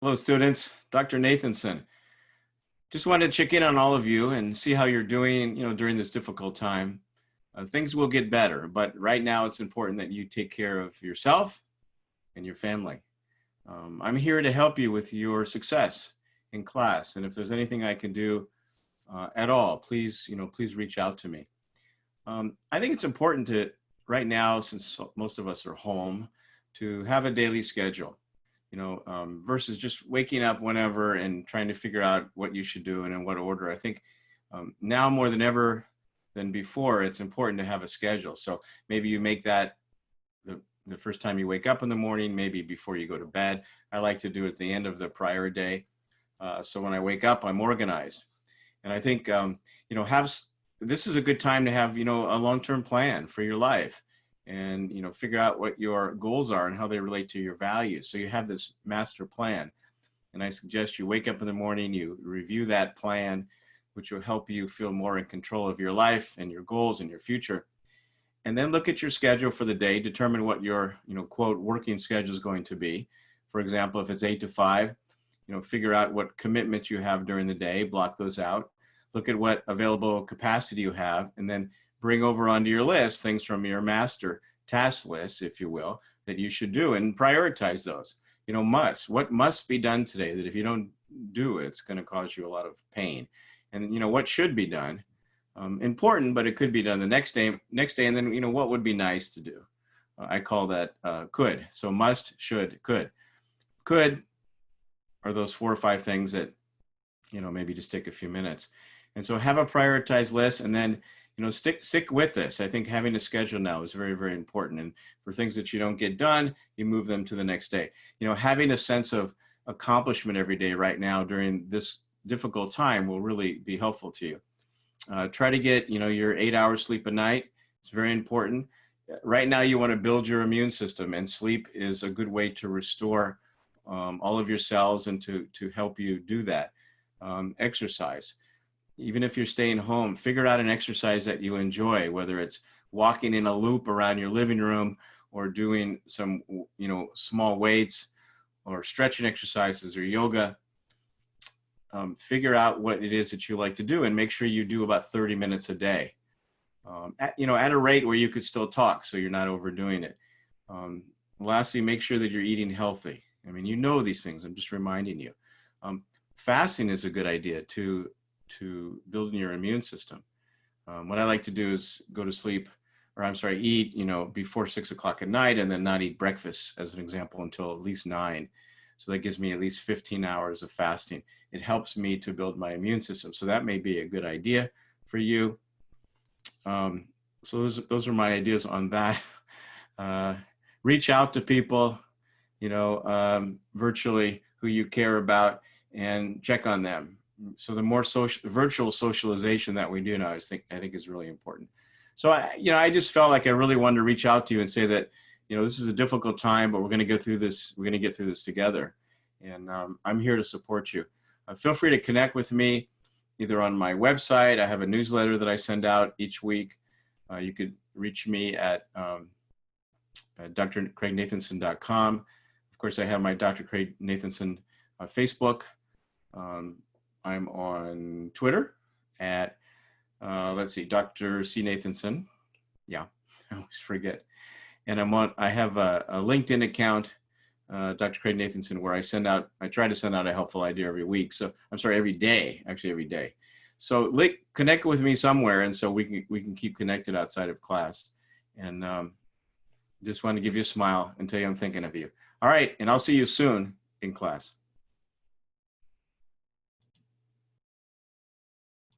Hello, students. Dr. Nathanson. Just wanted to check in on all of you and see how you're doing, during this difficult time. Things will get better, but right now it's important that you take care of yourself and your family. I'm here to help you with your success in class, and if there's anything I can do at all, please reach out to me. I think it's important to, right now, since most of us are home, to have a daily schedule. Versus just waking up whenever and trying to figure out what you should do and in what order. I think now more than ever than before, it's important to have a schedule. So maybe you make that the first time you wake up in the morning, maybe before you go to bed. I like to do it at the end of the prior day. So when I wake up, I'm organized. And I think, this is a good time to have, a long-term plan for your life and figure out what your goals are and how they relate to your values. So you have this master plan, and I suggest you wake up in the morning, you review that plan, which will help you feel more in control of your life and your goals and your future. And then look at your schedule for the day, determine what your quote working schedule is going to be. For example, if it's 8 to 5, figure out what commitments you have during the day, block those out, look at what available capacity you have, and then bring over onto your list things from your master task list, if you will, that you should do and prioritize those. What must be done today that if you don't do it, it's going to cause you a lot of pain. And what should be done, important, but it could be done the next day, and then what would be nice to do. I call that could. So must, should, could. Could are those 4 or 5 things that maybe just take a few minutes. And so have a prioritized list, and then stick with this. I think having a schedule now is very, very important. And for things that you don't get done, you move them to the next day. Having a sense of accomplishment every day right now during this difficult time will really be helpful to you. Try to get your 8 hours sleep a night. It's very important. Right now, you want to build your immune system, and sleep is a good way to restore all of your cells and to help you do that. Exercise. Even if you're staying home, figure out an exercise that you enjoy, whether it's walking in a loop around your living room or doing some, small weights or stretching exercises or yoga. Figure out what it is that you like to do and make sure you do about 30 minutes a day. At a rate where you could still talk, so you're not overdoing it. Lastly, make sure that you're eating healthy. I mean, these things, I'm just reminding you. Fasting is a good idea to building your immune system. What I like to do is eat, before 6 o'clock at night, and then not eat breakfast, as an example, until at least 9. So that gives me at least 15 hours of fasting. It helps me to build my immune system. So that may be a good idea for you. So those are my ideas on that. Reach out to people, virtually, who you care about, and check on them. So the more virtual socialization that we do now, I think is really important. So I just felt like I really wanted to reach out to you and say that, this is a difficult time, but we're going to go through this. We're going to get through this together. And I'm here to support you. Feel free to connect with me either on my website. I have a newsletter that I send out each week. You could reach me at drcraignathanson.com. Of course, I have my Dr. Craig Nathanson Facebook. I'm on Twitter at, Dr. C. Nathanson. Yeah, I always forget. And I have a LinkedIn account, Dr. Craig Nathanson, where I try to send out a helpful idea every day. So connect with me somewhere, and so we can keep connected outside of class. And just want to give you a smile and tell you I'm thinking of you. All right, and I'll see you soon in class.